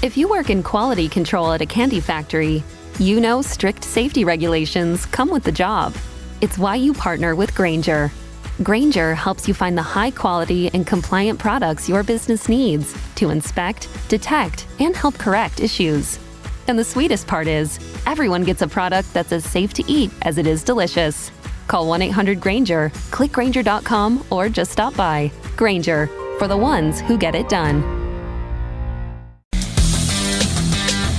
If you work in quality control at a candy factory, you know strict safety regulations come with the job. It's why you partner with Grainger. Grainger helps you find the high-quality and compliant products your business needs to inspect, detect, and help correct issues. And the sweetest part is, everyone gets a product that's as safe to eat as it is delicious. Call 1-800-GRAINGER, click Grainger.com, or just stop by. Grainger, for the ones who get it done.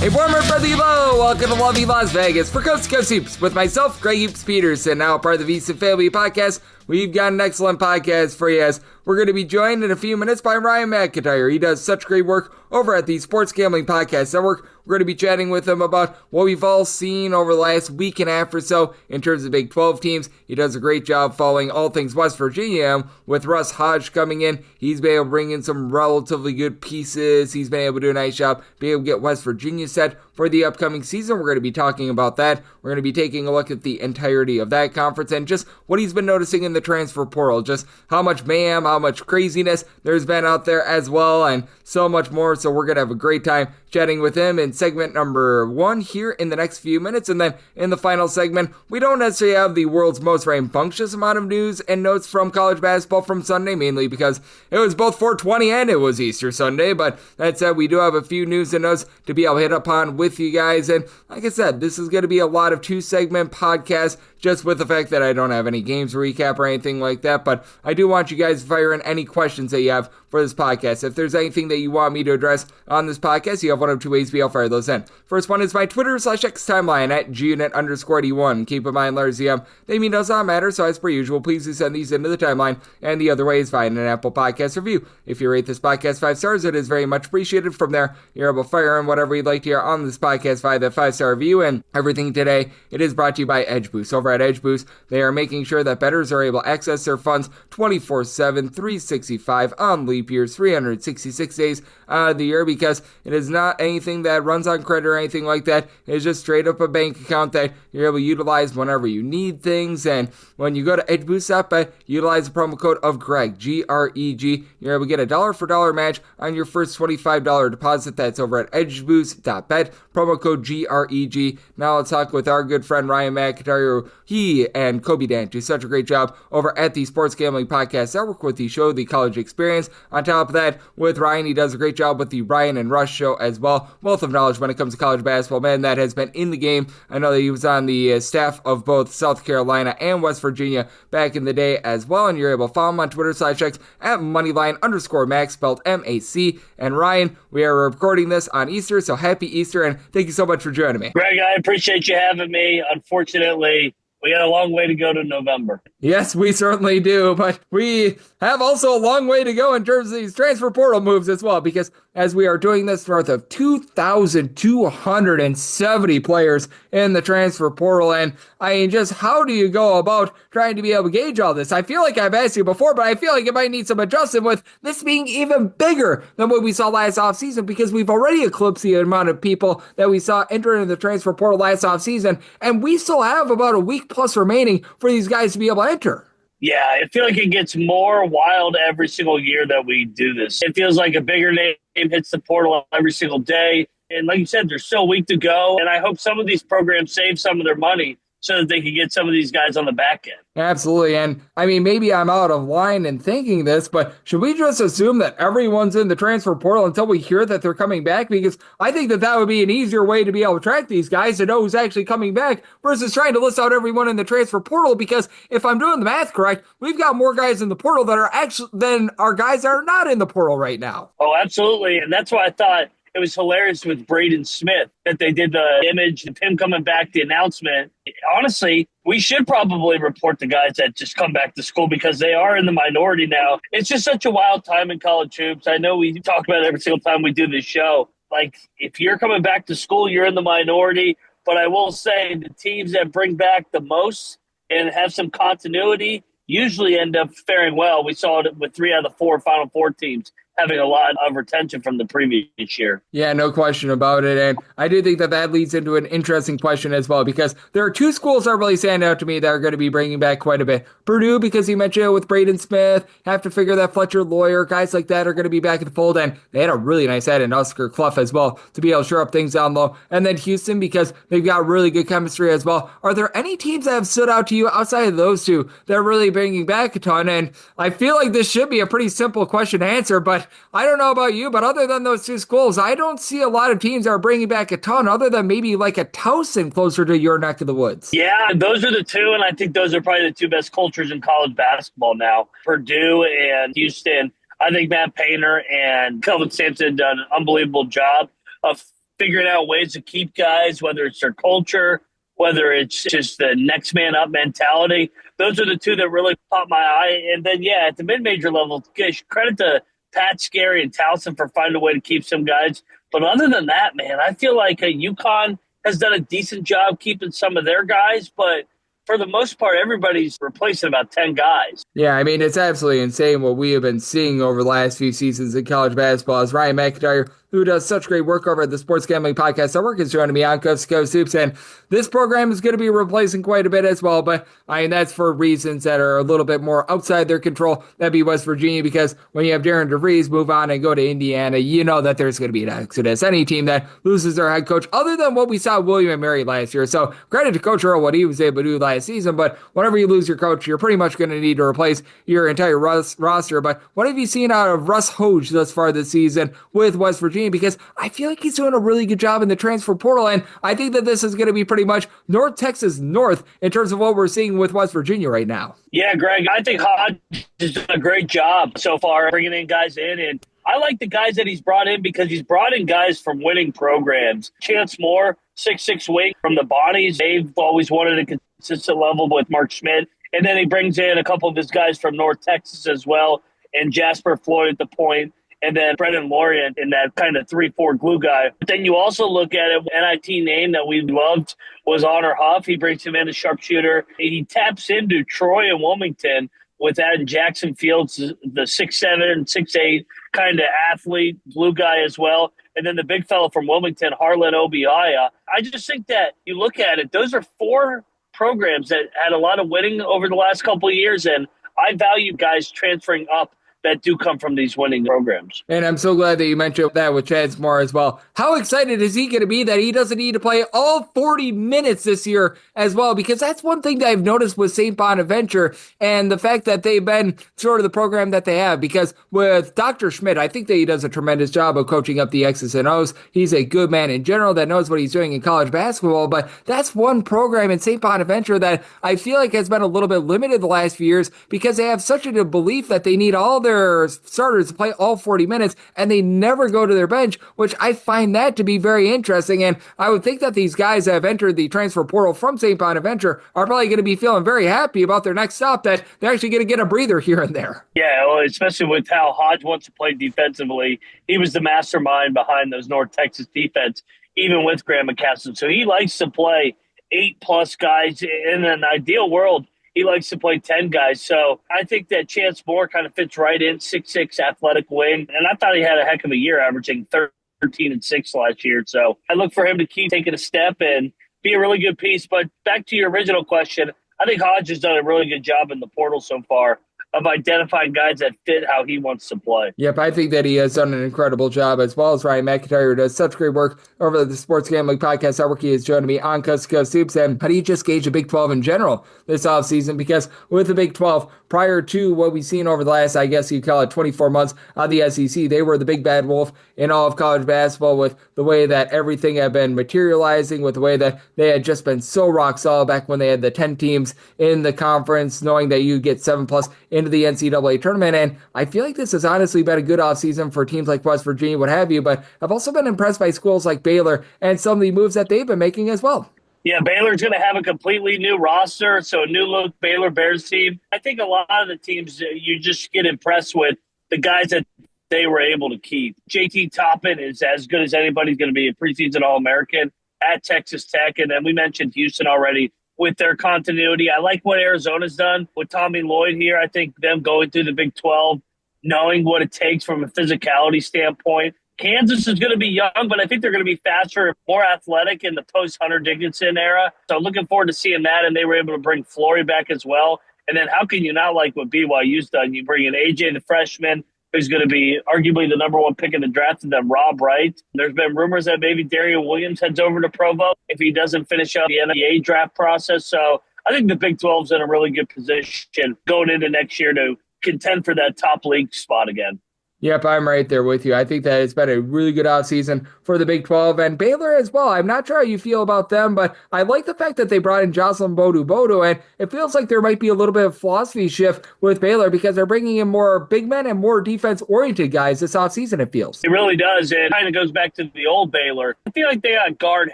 A warmer for the low. Welcome to lovely Las Vegas for Coast to Coast Hoops with myself, Greg Hoops Peterson, now part of the VSiN Family Podcast. We've got an excellent podcast for you as we're going to be joined in a few minutes by Ryan McIntyre. He does such great work over at the Sports Gambling Podcast Network. We're going to be chatting with him about what we've all seen over the last week and a half or so in terms of Big 12 teams. He does a great job following all things West Virginia. With Russ Hodge coming in, he's been able to bring in some relatively good pieces. He's been able to do a nice job, be able to get West Virginia set for the upcoming season. We're going to be talking about that. We're going to be taking a look at the entirety of that conference and just what he's been noticing in the transfer portal, just how much mayhem, how much craziness there's been out there as well, and so much more. So we're going to have a great time chatting with him in segment number 1 here in the next few minutes. And then in the final segment, we don't necessarily have the world's most rambunctious amount of news and notes from college basketball from Sunday, mainly because it was both 420 and it was Easter Sunday. But that said, we do have a few news and notes to be able to hit upon with you guys. And like I said, this is going to be a lot of 2-segment podcasts, just with the fact that I don't have any games recap or anything like that. But I do want you guys to fire in any questions that you have for this podcast. If there's anything that you want me to address on this podcast, you have one of two ways to be able to fire those in. First one is my Twitter/X timeline at gunit_d1. Keep in mind, letters the name does not matter, so as per usual, please do send these into the timeline. And the other way is via an Apple Podcast review. If you rate this podcast 5 stars, it is very much appreciated. From there, you're able to fire in whatever you'd like to hear on this podcast via that 5-star review. And everything today, it is brought to you by Edge Boost. Over at Edge Boost, they are making sure that bettors are able to access their funds 24/7, 365 on leap years, 366 days out of the year, because it is not anything that runs on credit or anything like that. It is just straight up a bank account that you're able to utilize whenever you need things. And when you go to Edge Boost app, utilize the promo code of Greg, G-R-E-G, you're able to get a $1 for $1 match on your first $25 deposit. That's over at edgeboost.bet, promo code G-R-E-G. Now let's talk with our good friend Ryan McIntyre. He and Kobe Dant do such a great job over at the Sports Gambling Podcast Network with the show, The College Experience. On top of that, with Ryan, he does a great job with the Ryan and Rush show as well. Wealth of knowledge when it comes to college basketball. Man, that has been in the game. I know that he was on the staff of both South Carolina and West Virginia back in the day as well. And you're able to follow him on Twitter/X at Moneyline_Max, spelled M-A-C. And Ryan, we are recording this on Easter, so happy Easter, and thank you so much for joining me. Greg, I appreciate you having me. Unfortunately, we got a long way to go to November. Yes, we certainly do, but we have also a long way to go in terms of these transfer portal moves as well, because as we are doing this north of 2,270 players in the transfer portal, and I mean, just how do you go about trying to be able to gauge all this? I feel like I've asked you before, but I feel like it might need some adjustment with this being even bigger than what we saw last offseason, because we've already eclipsed the amount of people that we saw enter into the transfer portal last offseason, and we still have about a week plus remaining for these guys to be able to enter. Yeah, I feel like it gets more wild every single year that we do this. It feels like a bigger name hits the portal every single day. And like you said, there's still a week to go. And I hope some of these programs save some of their money so that they can get some of these guys on the back end. Absolutely. And I mean, maybe I'm out of line in thinking this, but should we just assume that everyone's in the transfer portal until we hear that they're coming back? Because I think that would be an easier way to be able to track these guys, to know who's actually coming back, versus trying to list out everyone in the transfer portal. Because if I'm doing the math correct, we've got more guys in the portal that are actually than our guys that are not in the portal right now. Oh, absolutely. And that's why I thought it was hilarious with Braden Smith that they did the image of him coming back, the announcement. Honestly, we should probably report the guys that just come back to school, because they are in the minority now. It's just such a wild time in college hoops. I know we talk about it every single time we do this show. Like, if you're coming back to school, you're in the minority. But I will say the teams that bring back the most and have some continuity usually end up faring well. We saw it with 3 out of the 4 Final Four teams having a lot of retention from the previous year. Yeah, no question about it. And I do think that that leads into an interesting question as well, because there are two schools that really stand out to me that are going to be bringing back quite a bit. Purdue, because you mentioned it with Braden Smith, have to figure that Fletcher Lawyer, guys like that are going to be back in the fold. And they had a really nice add in Oscar Clough as well to be able to shore up things down low. And then Houston, because they've got really good chemistry as well. Are there any teams that have stood out to you outside of those two that are really bringing back a ton? And I feel like this should be a pretty simple question to answer, but I don't know about you, but other than those two schools, I don't see a lot of teams that are bringing back a ton other than maybe like a Towson closer to your neck of the woods. Yeah, those are the two, and I think those are probably the two best cultures in college basketball now, Purdue and Houston. I think Matt Painter and Kelvin Sampson done an unbelievable job of figuring out ways to keep guys, whether it's their culture, whether it's just the next man up mentality. Those are the two that really caught my eye. And then, yeah, at the mid-major level, credit to Pat, Scary, and Towson for finding a way to keep some guys. But other than that, man, I feel like UConn has done a decent job keeping some of their guys, but for the most part, everybody's replacing about 10 guys. Yeah, I mean, it's absolutely insane what we have been seeing over the last few seasons in college basketball. As Ryan McIntyre, who does such great work over at the Sports Gambling Podcast Network, is joining me on Coast to Coast Hoops. And this program is going to be replacing quite a bit as well, but I mean, that's for reasons that are a little bit more outside their control. That'd be West Virginia, because when you have Darren DeVries move on and go to Indiana, you know that there's going to be an exodus. Any team that loses their head coach, other than what we saw William and Mary last year. So credit to Coach Earl, what he was able to do last season, but whenever you lose your coach, you're pretty much going to need to replace your entire roster. But what have you seen out of Russ Hoge thus far this season with West Virginia? Because I feel like he's doing a really good job in the transfer portal, and I think that this is going to be pretty much North Texas North in terms of what we're seeing with West Virginia right now. Yeah, Greg, I think Hodge has done a great job so far bringing in guys in, and I like the guys that he's brought in because he's brought in guys from winning programs. Chance Moore, 6'6" wing from the Bonnies. They've always wanted a consistent level with Mark Schmidt. And then he brings in a couple of his guys from North Texas as well, and Jasper Floyd at the point, and then Brendan Lorient in that kind of 3-4 glue guy. But then you also look at it, NIT name that we loved was Honor Huff. He brings him in as sharpshooter. He taps into Troy and Wilmington with that, and Jackson Fields, the 6'7", 6'8" kind of athlete, glue guy as well. And then the big fellow from Wilmington, Harlan Obiaya. I just think that you look at it, those are four programs that had a lot of winning over the last couple of years, and I value guys transferring up that do come from these winning programs. And I'm so glad that you mentioned that with Chance Moore as well. How excited is he going to be that he doesn't need to play all 40 minutes this year as well? Because that's one thing that I've noticed with St. Bonaventure and the fact that they've been sort of the program that they have. Because with Dr. Schmidt, I think that he does a tremendous job of coaching up the X's and O's. He's a good man in general that knows what he's doing in college basketball. But that's one program in St. Bonaventure that I feel like has been a little bit limited the last few years because they have such a belief that they need all their starters to play all 40 minutes and they never go to their bench, which I find that to be very interesting. And I would think that these guys that have entered the transfer portal from St. Bonaventure are probably going to be feeling very happy about their next stop, that they're actually going to get a breather here and there. Yeah, well, especially with how Hodge wants to play defensively. He was the mastermind behind those North Texas defense, even with Graham McCassin. So he likes to play 8+ guys. In an ideal world, he likes to play 10 guys. So I think that Chance Moore kind of fits right in, 6'6" athletic wing. And I thought he had a heck of a year, averaging 13 and 6 last year. So I look for him to keep taking a step and be a really good piece. But back to your original question, I think Hodge has done a really good job in the portal so far of identifying guys that fit how he wants to play. Yep, I think that he has done an incredible job, as well as Ryan McIntyre, who does such great work over the Sports Gambling Podcast Network. He is joining me on Coast to Coast Hoops. And how do you just gauge the Big 12 in general this offseason? Because with the Big 12, prior to what we've seen over the last, I guess you call it 24 months on the SEC, they were the big bad wolf in all of college basketball, with the way that everything had been materializing, with the way that they had just been so rock solid back when they had the 10 teams in the conference, knowing that you get 7+ into the NCAA tournament. And I feel like this has honestly been a good offseason for teams like West Virginia, what have you, but I've also been impressed by schools like Baylor and some of the moves that they've been making as well. Yeah, Baylor's going to have a completely new roster, so a new look Baylor Bears team. I think a lot of the teams, you just get impressed with the guys that they were able to keep. JT Toppin is as good as anybody's going to be, a preseason All-American at Texas Tech. And then we mentioned Houston already with their continuity. I like what Arizona's done with Tommy Lloyd here. I think them going through the Big 12 knowing what it takes from a physicality standpoint. Kansas is going to be young, but I think they're going to be faster, more athletic in the post-Hunter Dickinson era. So I'm looking forward to seeing that, and they were able to bring Flory back as well. And then how can you not like what BYU's done? You bring in AJ, the freshman, who's going to be arguably the number one pick in the draft, and then Rob Wright. There's been rumors that maybe Darian Williams heads over to Provo if he doesn't finish out the NBA draft process. So I think the Big 12's in a really good position going into next year to contend for that top league spot again. Yep, I'm right there with you. I think that it's been a really good offseason for the Big 12 and Baylor as well. I'm not sure how you feel about them, but I like the fact that they brought in Jocelyn Bodu, and it feels like there might be a little bit of philosophy shift with Baylor because they're bringing in more big men and more defense-oriented guys this offseason, it feels. It really does, and it kind of goes back to the old Baylor. I feel like they got guard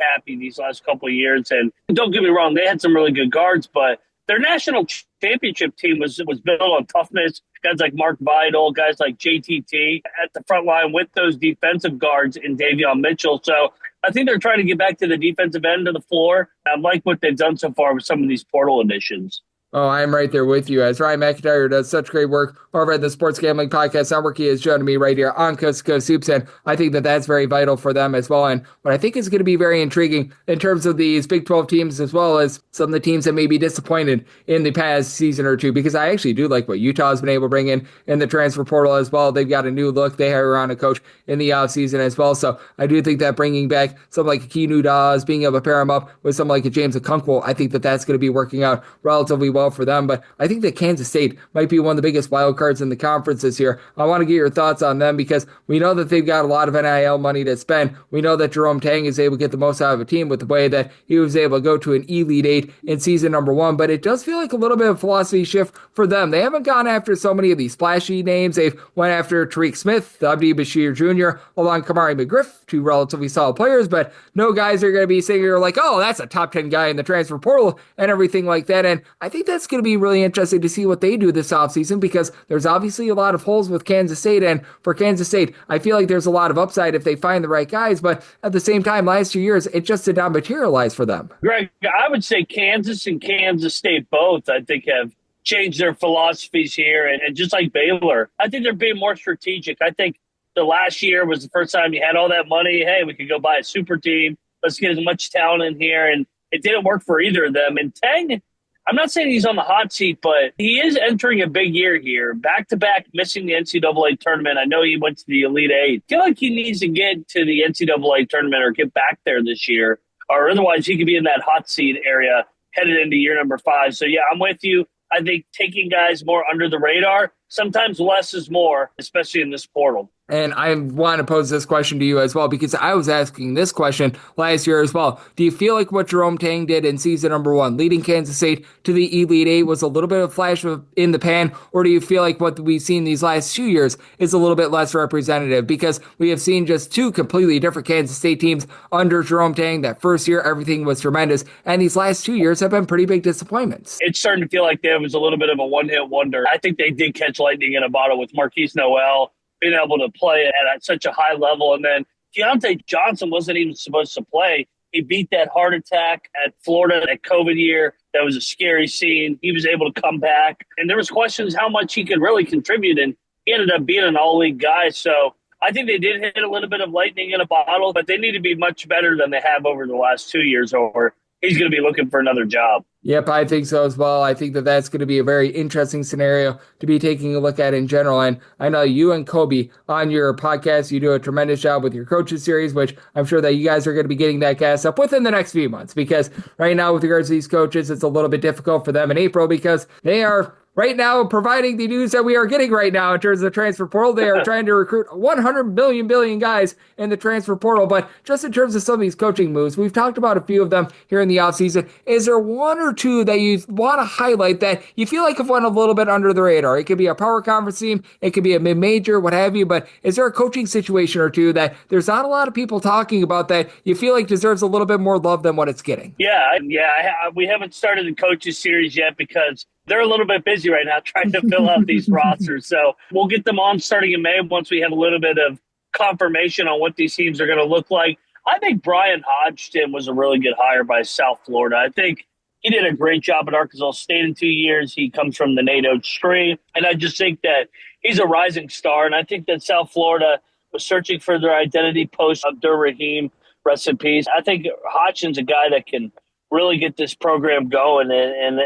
happy these last couple of years, and don't get me wrong, they had some really good guards, but their national championship team was built on toughness. Guys like Mark Vidal, guys like JTT at the front line with those defensive guards in Davion Mitchell. So I think they're trying to get back to the defensive end of the floor. I like what they've done so far with some of these portal additions. Oh, I'm right there with you. As Ryan McIntyre does such great work over at the Sports Gambling Podcast Network, he has joined me right here on Coast to Coast Hoops, and I think that that's very vital for them as well. And what I think is going to be very intriguing in terms of these Big 12 teams as well as some of the teams that may be disappointed in the past season or two, because I actually do like what Utah has been able to bring in the transfer portal as well. They've got a new look. They hire around a coach in the offseason as well. So I do think that bringing back something like Keanu Dawes, being able to pair him up with something like a James Okonkwo, I think that that's going to be working out relatively well for them. But I think that Kansas State might be one of the biggest wild cards in the conference this year. I want to get your thoughts on them because we know that they've got a lot of NIL money to spend. We know that Jerome Tang is able to get the most out of a team with the way that he was able to go to an Elite Eight in season number one, but it does feel like a little bit of philosophy shift for them. They haven't gone after so many of these flashy names. They've went after Tariq Smith, Abdi Bashir Jr., along Kamari McGriff, two relatively solid players, but no guys are going to be sitting here like, oh, that's a top 10 guy in the transfer portal and everything like that. And I think that's going to be really interesting to see what they do this offseason because there's obviously a lot of holes with Kansas State. And for Kansas State, I feel like there's a lot of upside if they find the right guys. But at the same time, last 2 years, it just did not materialize for them. Greg, I would say Kansas and Kansas State both, I think, have changed their philosophies here. And just like Baylor, I think they're being more strategic. I think the last year was the first time you had all that money. Hey, we could go buy a super team. Let's get as much talent in here. And it didn't work for either of them. And Tang, I'm not saying he's on the hot seat, but he is entering a big year here. Back-to-back missing the NCAA tournament. I know he went to the Elite Eight. I feel like he needs to get to the NCAA tournament or get back there this year, or otherwise he could be in that hot seat area headed into year number 5. So, yeah, I'm with you. I think taking guys more under the radar, sometimes less is more, especially in this portal. And I want to pose this question to you as well, because I was asking this question last year as well. Do you feel like what Jerome Tang did in season number 1, leading Kansas State to the Elite Eight, was a little bit of flash in the pan? Or do you feel like what we've seen these last 2 years is a little bit less representative? Because we have seen just 2 completely different Kansas State teams under Jerome Tang. That first year, everything was tremendous. And these last 2 years have been pretty big disappointments. It's starting to feel like there was a little bit of a one-hit wonder. I think they did catch lightning in a bottle with Marquise Noel being able to play at such a high level. And then Keontae Johnson wasn't even supposed to play. He beat that heart attack at Florida, that COVID year. That was a scary scene. He was able to come back. And there was questions how much he could really contribute. And he ended up being an all-league guy. So I think they did hit a little bit of lightning in a bottle, but they need to be much better than they have over the last 2 years, or he's going to be looking for another job. Yep, I think so as well. I think that that's going to be a very interesting scenario to be taking a look at in general. And I know you and Kobe on your podcast, you do a tremendous job with your coaches series, which I'm sure that you guys are going to be getting that gas up within the next few months, because right now with regards to these coaches, it's a little bit difficult for them in April because they are right now providing the news that we are getting right now in terms of the transfer portal. They are trying to recruit 100 billion guys in the transfer portal. But just in terms of some of these coaching moves, we've talked about a few of them here in the offseason. Is there one or two that you want to highlight that you feel like have went a little bit under the radar? It could be a power conference team, it could be a mid-major, what have you, but is there a coaching situation or two that there's not a lot of people talking about that you feel like deserves a little bit more love than what it's getting? Yeah. We haven't started the coaches series yet because they're a little bit busy right now trying to fill out these rosters. So we'll get them on starting in May once we have a little bit of confirmation on what these teams are going to look like. I think Brian Hodgson was a really good hire by South Florida. I think he did a great job at Arkansas State in 2 years. He comes from the NATO stream. And I just think that he's a rising star. And I think that South Florida was searching for their identity post Abdur Rahim, rest in peace. I think Hodgson's a guy that can really get this program going, and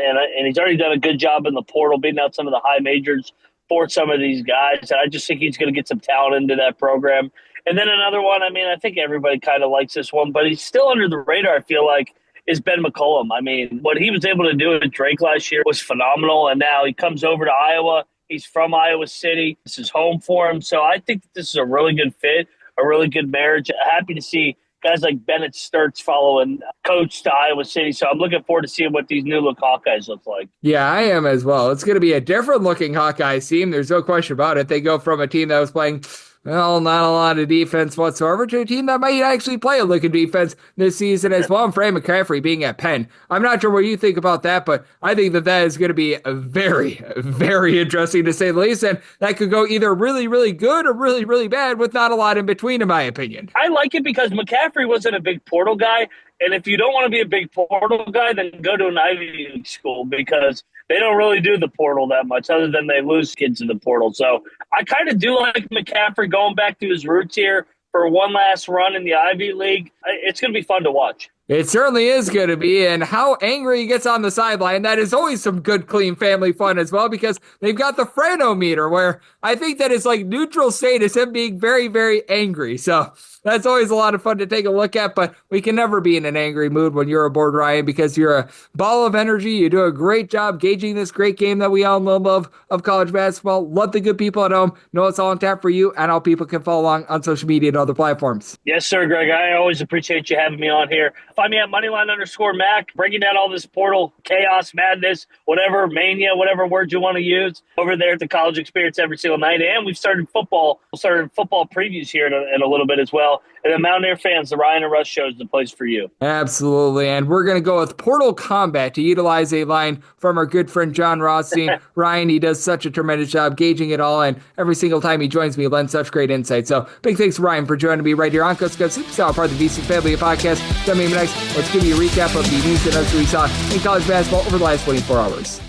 he's already done a good job in the portal, beating out some of the high majors for some of these guys. And I just think he's going to get some talent into that program. And then another one, I mean, I think everybody kind of likes this one, but he's still under the radar, I feel like, is Ben McCollum. I mean, what he was able to do at Drake last year was phenomenal, and now he comes over to Iowa. He's from Iowa City. This is home for him. So I think this is a really good fit, a really good marriage. Happy to see guys like Bennett Sturts following coach to Iowa City. So I'm looking forward to seeing what these new look Hawkeyes look like. Yeah, I am as well. It's going to be a different looking Hawkeyes team. There's no question about it. They go from a team that was playing, well, not a lot of defense whatsoever, to a team that might actually play a lick of defense this season as well. And Fran McCaffrey being at Penn. I'm not sure what you think about that, but I think that is going to be a very, very interesting to say the least. And that could go either really, really good or really, really bad with not a lot in between, in my opinion. I like it because McCaffrey wasn't a big portal guy. And if you don't want to be a big portal guy, then go to an Ivy League school because they don't really do the portal that much other than they lose kids in the portal. So I kind of do like McCaffrey going back to his roots here for one last run in the Ivy League. It's going to be fun to watch. It certainly is going to be, and how angry he gets on the sideline, that is always some good, clean family fun as well, because they've got the Franometer, where I think that is like neutral state is him being very, very angry. So that's always a lot of fun to take a look at, but we can never be in an angry mood when you're aboard, Ryan, because you're a ball of energy. You do a great job gauging this great game that we all love of college basketball. Love the good people at home. Know it's all on tap for you, and how people can follow along on social media and other platforms. Yes, sir, Greg. I always appreciate you having me on here. Find me at Moneyline_Mac, bringing down all this portal, chaos, madness, whatever, mania, whatever word you want to use, over there at the College Experience every single night. And we've started football previews here in a little bit as well. And the Mountaineer fans, the Ryan and Russ show is the place for you. Absolutely. And we're going to go with Portal Combat to utilize a line from our good friend John Rothstein. Ryan, he does such a tremendous job gauging it all. And every single time he joins me, he lends such great insight. So big thanks to Ryan for joining me right here on Coast to Coast Superstar, part of the VC Family Podcast. Coming up next, let's give you a recap of the news and notes we saw in college basketball over the last 24 hours.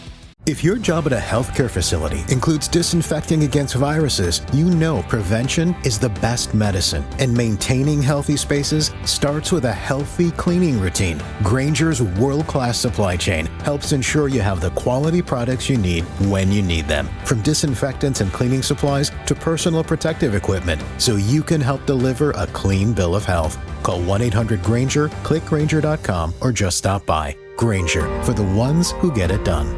If your job at a healthcare facility includes disinfecting against viruses, you know prevention is the best medicine. And maintaining healthy spaces starts with a healthy cleaning routine. Grainger's world-class supply chain helps ensure you have the quality products you need when you need them. From disinfectants and cleaning supplies to personal protective equipment, so you can help deliver a clean bill of health. Call 1-800-GRAINGER, click Grainger.com, or just stop by. Grainger, for the ones who get it done.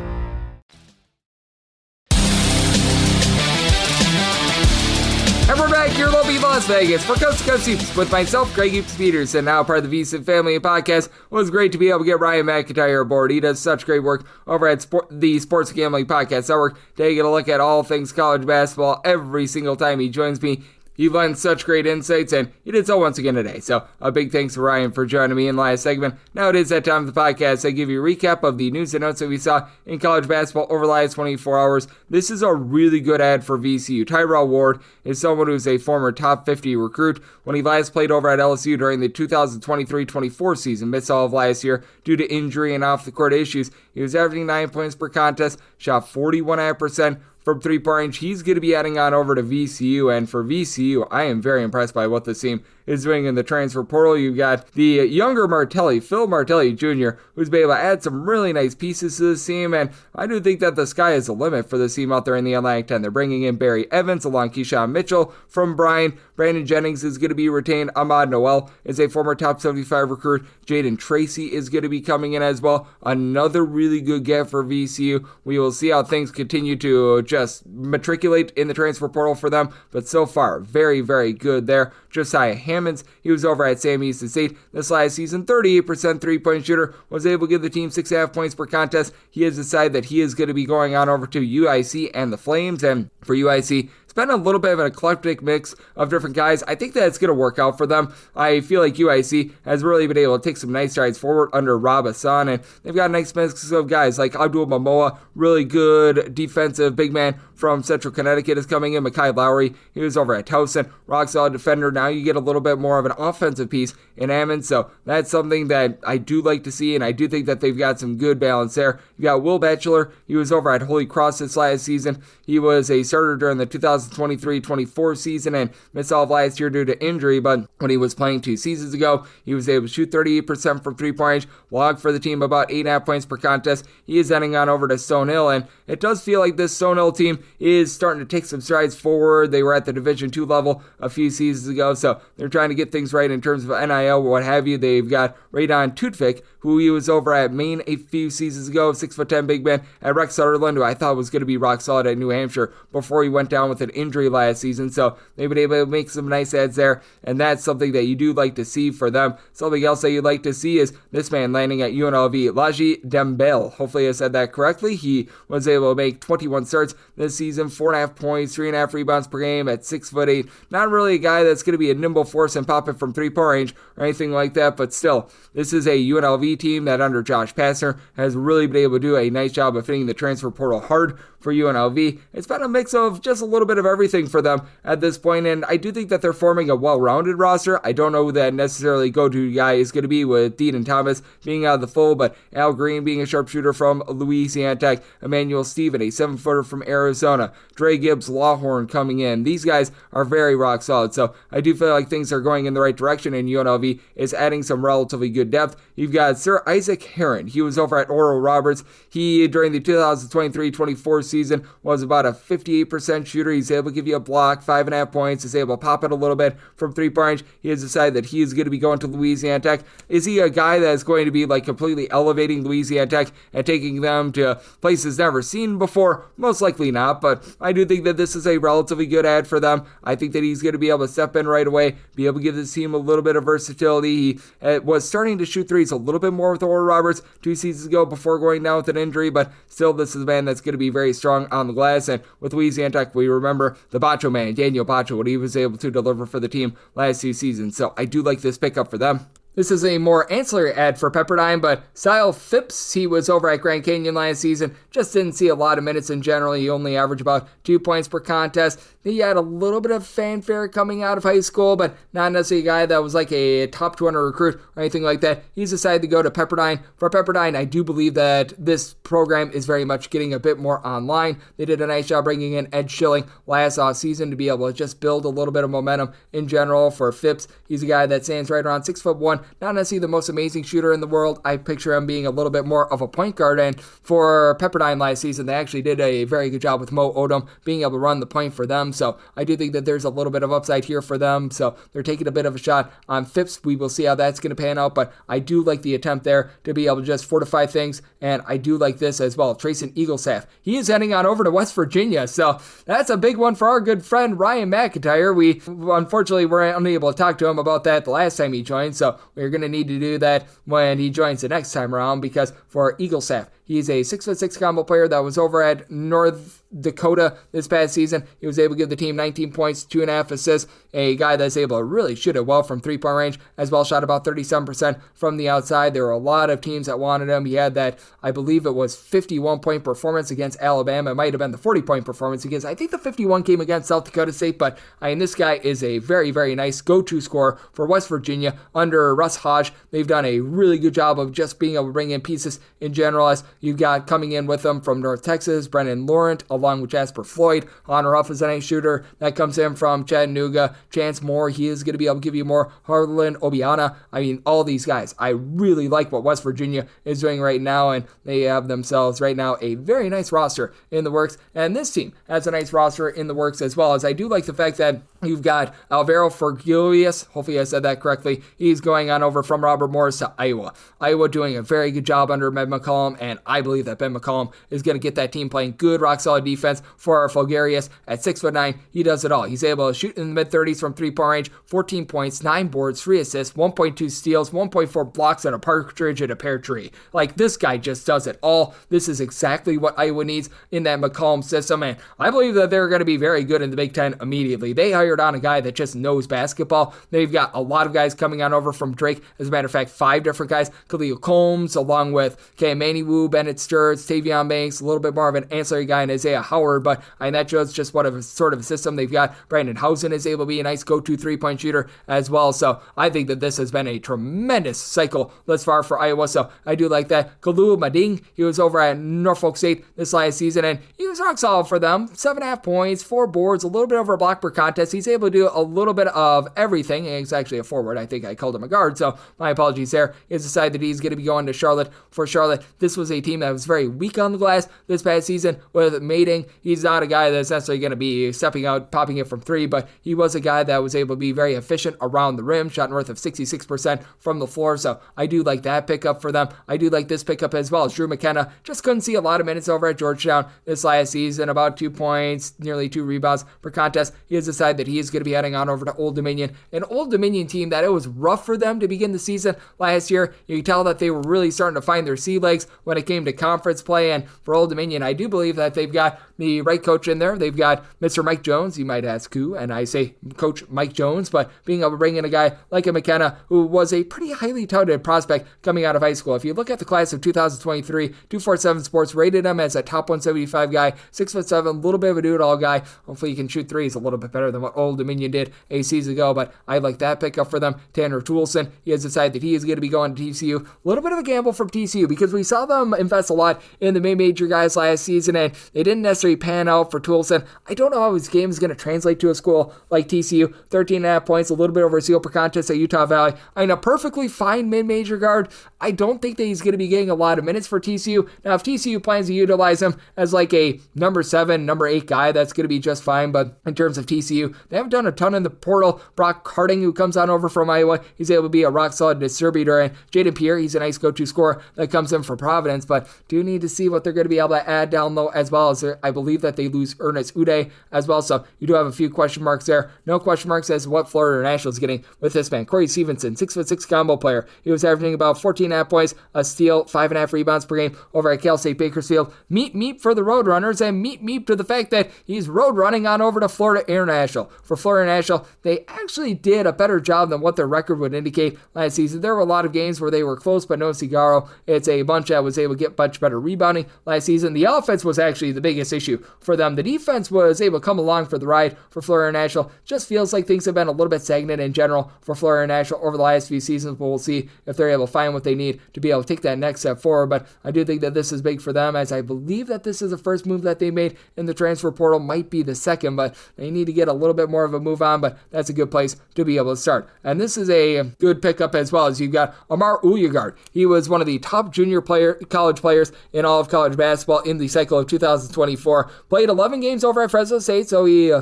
And we're back here in lovely Las Vegas for Coast to Coast Hoops with myself, Greg Peterson, now part of the VC Family Podcast. It was great to be able to get Ryan McIntyre aboard. He does such great work over at the Sports Gambling Podcast Network, taking a look at all things college basketball every single time he joins me. He lends such great insights, and he did so once again today. So a big thanks to Ryan for joining me in the last segment. Now it is that time of the podcast. I give you a recap of the news and notes that we saw in college basketball over the last 24 hours. This is a really good ad for VCU. Tyrell Ward is someone who's a former top 50 recruit. When he last played over at LSU during the 2023-24 season, missed all of last year due to injury and off-the-court issues. He was averaging 9 points per contest, shot 41.5% from three-point range. He's going to be adding on over to VCU, and for VCU, I am very impressed by what this team is doing in the transfer portal. You've got the younger Martelli, Phil Martelli Jr., who's been able to add some really nice pieces to this team, and I do think that the sky is the limit for this team out there in the Atlantic 10. They're bringing in Barry Evans along Keyshawn Mitchell from Bryan. Brandon Jennings is going to be retained. Ahmad Noel is a former top 75 recruit. Jaden Tracy is going to be coming in as well. Another really good get for VCU. We will see how things continue to just matriculate in the transfer portal for them, but so far, very, very good there. Josiah Hammonds, he was over at Sam Houston State this last season, 38% three-point shooter, was able to give the team 6.5 points per contest. He has decided that he is going to be going on over to UIC and the Flames, and for UIC, it's been a little bit of an eclectic mix of different guys. I think that it's going to work out for them. I feel like UIC has really been able to take some nice strides forward under Rob Hassan, and they've got a nice mix of guys like Abdul Mamoa, really good defensive big man from Central Connecticut is coming in. Mekhi Lowry, he was over at Towson, rock solid defender. Now you get a little bit more of an offensive piece in Ammon, so that's something that I do like to see, and I do think that they've got some good balance there. You got Will Batchelor, he was over at Holy Cross this last season. He was a starter during the 2023-24 season and missed all of last year due to injury, but when he was playing 2 seasons ago, he was able to shoot 38% from three-point range, log for the team about 8.5 points per contest. He is heading on over to Stone Hill, and it does feel like this Stone Hill team is starting to take some strides forward. They were at the Division II level a few seasons ago, so they're trying to get things right in terms of NIL or what have you. They've got Radon Tutvik, who he was over at Maine a few seasons ago, 6'10" big man at Rex Sutherland, who I thought was going to be rock solid at New Hampshire before he went down with an injury last season. So they've been able to make some nice adds there, and that's something that you do like to see for them. Something else that you'd like to see is this man landing at UNLV, Laji Dembele. Hopefully I said that correctly. He was able to make 21 starts this season, 4.5 points, 3.5 rebounds per game at 6'8". Not really a guy that's going to be a nimble force and pop it from three-point range or anything like that, but still, this is a UNLV team that under Josh Pastner has really been able to do a nice job of hitting the transfer portal hard for UNLV. It's been a mix of just a little bit of everything for them at this point, and I do think that they're forming a well-rounded roster. I don't know who that necessarily go-to guy is going to be, with Dean Thomas being out of the fold, but Al Green being a sharpshooter from Louisiana Tech, Emmanuel Stephen, a 7-footer from Arizona, Dre Gibbs Lawhorn coming in. These guys are very rock solid, so I do feel like things are going in the right direction, and UNLV is adding some relatively good depth. You've got Sir Isaac Heron. He was over at Oral Roberts. He, during the 2023-24 season, was about a 58% shooter. He's able to give you a block, 5.5 points. He's able to pop it a little bit from three-point range. He has decided that he is going to be going to Louisiana Tech. Is he a guy that's going to be like completely elevating Louisiana Tech and taking them to places never seen before? Most likely not, but I do think that this is a relatively good ad for them. I think that he's going to be able to step in right away, be able to give this team a little bit of versatility. He was starting to shoot threes a little bit more with Oral Roberts 2 seasons ago before going down with an injury, but still, this is a man that's going to be very strong on the glass. And with Louisiana Tech, we remember the Bacho man, Daniel Bacho, what he was able to deliver for the team last 2 seasons. So I do like this pickup for them. This is a more ancillary ad for Pepperdine, but Sile Phipps, he was over at Grand Canyon last season, just didn't see a lot of minutes in general. He only averaged about 2 points per contest. He had a little bit of fanfare coming out of high school, but not necessarily a guy that was like a top 200 recruit or anything like that. He's decided to go to Pepperdine. For Pepperdine, I do believe that this program is very much getting a bit more online. They did a nice job bringing in Ed Schilling last offseason to be able to just build a little bit of momentum in general. For Phipps, he's a guy that stands right around 6'1", not necessarily the most amazing shooter in the world. I picture him being a little bit more of a point guard, and for Pepperdine last season, they actually did a very good job with Mo Odom being able to run the point for them. So I do think that there's a little bit of upside here for them. So they're taking a bit of a shot on Phipps. We will see how that's going to pan out, but I do like the attempt there to be able to just fortify things, and I do like this as well. Trayson Eaglestaff, he is heading on over to West Virginia, so that's a big one for our good friend Ryan McIntyre. We unfortunately were unable to talk to him about that the last time he joined, so we're going to need to do that when he joins the next time around, because for Eaglestaff, he's a 6'6" combo player that was over at North Dakota this past season. He was able to give the team 19 points, 2.5 assists, a guy that's able to really shoot it well from three-point range, as well shot about 37% from the outside. There were a lot of teams that wanted him. He had that, I believe it was 51-point performance against Alabama. It might have been the 40-point performance against, I think the 51 came against South Dakota State, but this guy is a very, very nice go-to scorer for West Virginia under Russ Hodge. They've done a really good job of just being able to bring in pieces in general, as you've got coming in with them from North Texas, Brennan Laurent, along with Jasper Floyd. Honor Ruff is a nice shooter that comes in from Chattanooga. Chance Moore, he is going to be able to give you more. Harlan Obiana, all these guys. I really like what West Virginia is doing right now, and they have themselves right now a very nice roster in the works, and this team has a nice roster in the works as well. As I do like the fact that you've got Alvaro Fergulius, hopefully I said that correctly. He's going on over from Robert Morris to Iowa. Iowa doing a very good job under Ben McCollum, and I believe that Ben McCollum is going to get that team playing good, rock-solid defense for our Fulgarius. At 6'9", he does it all. He's able to shoot in the mid-30s from three-point range, 14 points, 9 boards, 3 assists, 1.2 steals, 1.4 blocks, and a partridge and a pear tree. This guy just does it all. This is exactly what Iowa needs in that McCollum system, and I believe that they're going to be very good in the Big Ten immediately. They hired hired on a guy that just knows basketball. They've got a lot of guys coming on over from Drake. As a matter of fact, 5 different guys. Khalil Combs, along with Manny Wu, Bennett Sturts, Tavion Banks, a little bit more of an ancillary guy in Isaiah Howard, but that shows just what a sort of a system they've got. Brandon Housen is able to be a nice go-to three-point shooter as well. So I think that this has been a tremendous cycle thus far for Iowa. So I do like that. Kalu Mading, he was over at Norfolk State this last season, and he was rock solid for them. 7.5 points, 4 boards, a little bit over a block per contest. He's able to do a little bit of everything. He's actually a forward. I think I called him a guard, so my apologies there. He has decided that he's going to be going to Charlotte. For Charlotte, this was a team that was very weak on the glass this past season with Mading. He's not a guy that's necessarily going to be stepping out, popping it from 3, but he was a guy that was able to be very efficient around the rim, shot north of 66% from the floor, so I do like that pickup for them. I do like this pickup as well. Drew McKenna just couldn't see a lot of minutes over at Georgetown this last season, about 2 points, nearly 2 rebounds per contest. He has decided that he is going to be heading on over to Old Dominion, an Old Dominion team that it was rough for them to begin the season last year. You can tell that they were really starting to find their sea legs when it came to conference play, and for Old Dominion, I do believe that they've got the right coach in there. They've got Mr. Mike Jones. You might ask who, and I say Coach Mike Jones, but being able to bring in a guy like a McKenna, who was a pretty highly touted prospect coming out of high school. If you look at the class of 2023, 247 Sports rated him as a top 175 guy, 6'7", a little bit of a do-it-all guy. Hopefully he can shoot threes a little bit better than what Old Dominion did a season ago, but I like that pickup for them. Tanner Toolson, he has decided that he is going to be going to TCU. A little bit of a gamble from TCU because we saw them invest a lot in the mid-major guys last season, and they didn't necessarily pan out for Toolson. I don't know how his game is going to translate to a school like TCU. 13.5 points, a little bit over a steal per contest at Utah Valley. A perfectly fine mid-major guard. I don't think that he's going to be getting a lot of minutes for TCU. Now, if TCU plans to utilize him as like a number 7, number 8 guy, that's going to be just fine. But in terms of TCU, they haven't done a ton in the portal. Brock Harding, who comes on over from Iowa, he's able to be a rock-solid distributor. And Jaden Pierre, he's a nice go-to scorer that comes in for Providence. But do need to see what they're going to be able to add down low, as well as I believe that they lose Ernest Uday as well. So you do have a few question marks there. No question marks as to what Florida International is getting with this man. Corey Stevenson, 6'6" combo player. He was averaging about 14.5 points, a steal, 5.5 rebounds per game over at Cal State Bakersfield. Meep for the Roadrunners, and meep to the fact that he's road running on over to Florida International. For Florida International, they actually did a better job than what their record would indicate last season. There were a lot of games where they were close, but no Cigaro. It's a bunch that was able to get much better rebounding last season. The offense was actually the biggest issue for them. The defense was able to come along for the ride for Florida International. Just feels like things have been a little bit stagnant in general for Florida International over the last few seasons, but we'll see if they're able to find what they need to be able to take that next step forward. But I do think that this is big for them, as I believe that this is the first move that they made in the transfer portal, might be the second, but they need to get a little bit more of a move on, but that's a good place to be able to start. And this is a good pickup as well, as you've got Amar Uyagard. He was one of the top junior college players in all of college basketball in the cycle of 2024. Played 11 games over at Fresno State, so he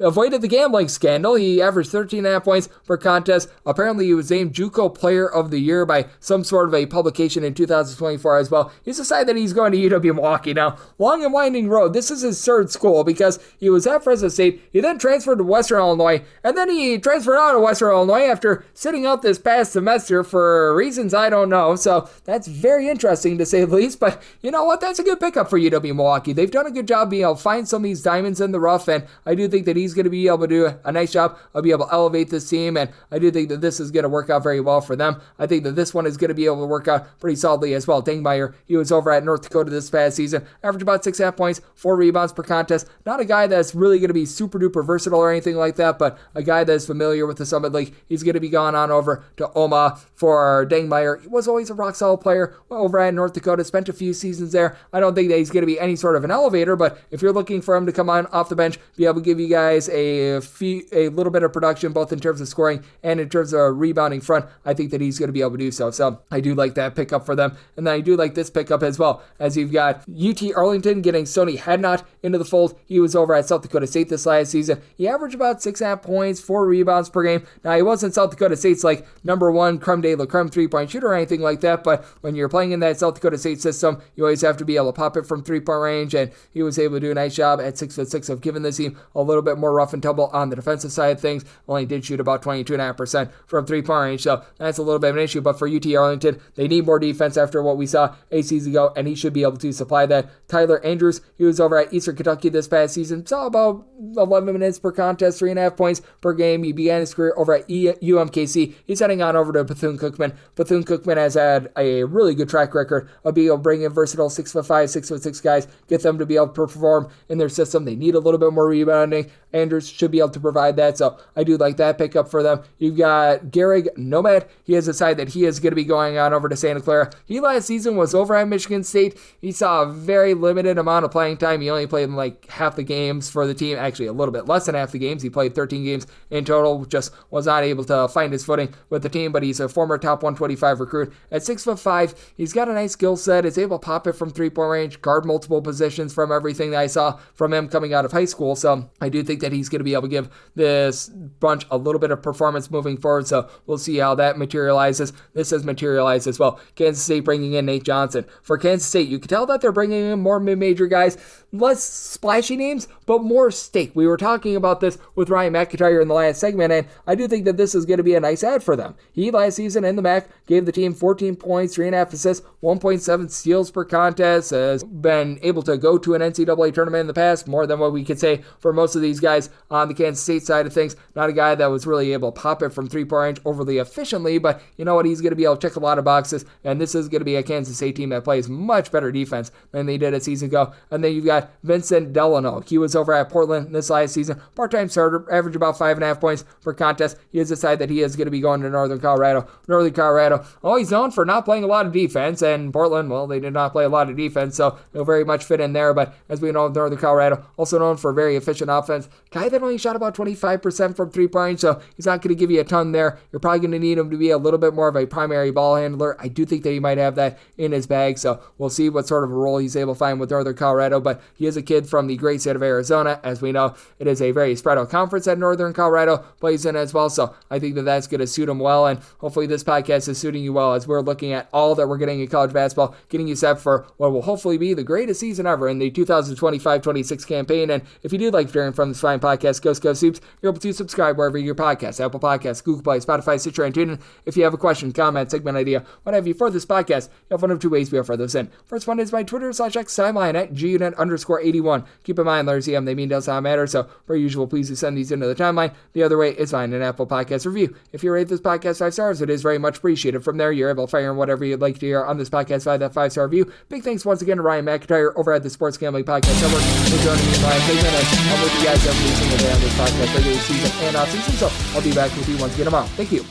avoided the gambling scandal. He averaged 13.5 points per contest. Apparently, he was named JUCO Player of the Year by some sort of a publication in 2024 as well. He's decided that he's going to UW Milwaukee. Now, long and winding road. This is his third school because he was at Fresno State. He then transferred to Western Illinois, and then he transferred out of Western Illinois after sitting out this past semester for reasons I don't know. So that's very interesting to say the least. But you know what? That's a good pickup for UW Milwaukee. They've done a good job being able to find some of these diamonds in the rough, and I do think that he's going to be able to do a nice job of be able to elevate this team, and I do think that this is going to work out very well for them. I think that this one is going to be able to work out pretty solidly as well. Dangmeyer, he was over at North Dakota this past season, averaged about 6.5 points, 4 rebounds per contest. Not a guy that's really going to be super duper versatile or anything like that, but a guy that's familiar with the Summit League. He's going to be going on over to Omaha for Dangmeyer. He was always a rock solid player over at North Dakota, spent a few seasons there. I don't think that he's going to be any sort of an elevator, but if you're looking for him to come on off the bench, be able to give you guys a little bit of production, both in terms of scoring and in terms of rebounding front, I think that he's going to be able to do so. So I do like that pickup for them. And then I do like this pickup as well, as you've got UT Arlington getting Sony Hadnot into the fold. He was over at South Dakota State this last season. He averaged about 6.5 points, 4 rebounds per game. Now, he wasn't South Dakota State's like number 1 creme de la creme 3-point shooter or anything like that, but when you're playing in that South Dakota State system, you always have to be able to pop it from 3-point range, and he was able to do a nice job at 6'6" of giving this team a little bit more more rough and tumble on the defensive side of things. Only did shoot about 22.5% from three-point range, so that's a little bit of an issue. But for UT Arlington, they need more defense after what we saw 8 seasons ago, and he should be able to supply that. Tyler Andrews, he was over at Eastern Kentucky this past season, saw about 11 minutes per contest, 3.5 points per game. He began his career over at UMKC. He's heading on over to Bethune-Cookman. Bethune-Cookman has had a really good track record of being able to bring in versatile 6'5", 6'6" guys, get them to be able to perform in their system. They need a little bit more rebounding. Andrews should be able to provide that, so I do like that pickup for them. You've got Gehrig Nomad. He has decided that he is going to be going on over to Santa Clara. He last season was over at Michigan State. He saw a very limited amount of playing time. He only played in like half the games for the team, actually a little bit less than half the games. He played 13 games in total, just was not able to find his footing with the team, but he's a former top 125 recruit. At 6'5", he's got a nice skill set, is able to pop it from three-point range, guard multiple positions from everything that I saw from him coming out of high school, so I do think that he's going to be able to give this bunch a little bit of performance moving forward, so we'll see how that materializes. This has materialized as well. Kansas State bringing in Nate Johnson. For Kansas State, you can tell that they're bringing in more mid-major guys, less splashy names, but more stake. We were talking about this with Ryan McIntyre in the last segment, and I do think that this is going to be a nice add for them. He, last season in the MAC, gave the team 14 points, 3.5 assists, 1.7 steals per contest, has been able to go to an NCAA tournament in the past, more than what we could say for most of these guys on the Kansas State side of things. Not a guy that was really able to pop it from three-point range overly efficiently, but you know what? He's going to be able to check a lot of boxes, and this is going to be a Kansas State team that plays much better defense than they did a season ago. And then you've got Vincent Delano. He was over at Portland this last season, part-time starter, averaged about 5.5 points per contest. He has decided that he is going to be going to Northern Colorado. Northern Colorado, he's known for not playing a lot of defense, and Portland, well, they did not play a lot of defense, so he'll very much fit in there. But as we know, Northern Colorado, also known for very efficient offense. Guy that only shot about 25% from three-point range, so he's not going to give you a ton there. You're probably going to need him to be a little bit more of a primary ball handler. I do think that he might have that in his bag, so we'll see what sort of a role he's able to find with Northern Colorado. But he is a kid from the great state of Arizona. As we know, it is a very spread out conference that Northern Colorado plays in as well, so I think that that's going to suit him well, and hopefully this podcast is suiting you well as we're looking at all that we're getting in college basketball, getting you set for what will hopefully be the greatest season ever in the 2025-26 campaign. And if you do like hearing from this fine podcast, Go Soups, you're able to subscribe wherever you get your podcasts, Apple Podcasts, Google Play, Spotify, Stitcher, and TuneIn. If you have a question, comment, segment idea, what have you for this podcast, you have one of two ways we offer those in. First one is my Twitter /X timeline at GUNet_81. Keep in mind, letters EM, they mean does not matter, so per usual, please do send these into the timeline. The other way is find an Apple Podcast review. If you rate this podcast 5 stars, it is very much appreciated. From there, you're able to fire in whatever you'd like to hear on this podcast via that 5-star review. Big thanks once again to Ryan McIntyre over at the Sports Gambling Podcast Network for joining me in the last segment, and I'm with you guys every single day on this podcast, regular season and off season, so I'll be back with you once again tomorrow. Thank you.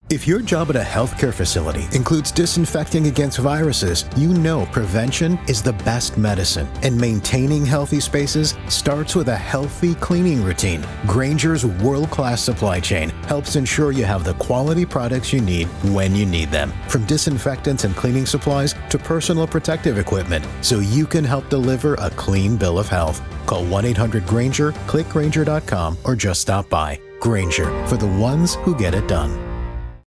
If your job at a healthcare facility includes disinfecting against viruses, you know prevention is the best medicine, and maintaining healthy spaces starts with a healthy cleaning routine. Grainger's world-class supply chain helps ensure you have the quality products you need when you need them, from disinfectants and cleaning supplies to personal protective equipment, so you can help deliver a clean bill of health. Call 1-800-GRAINGER, click Grainger.com, or just stop by. Grainger, for the ones who get it done.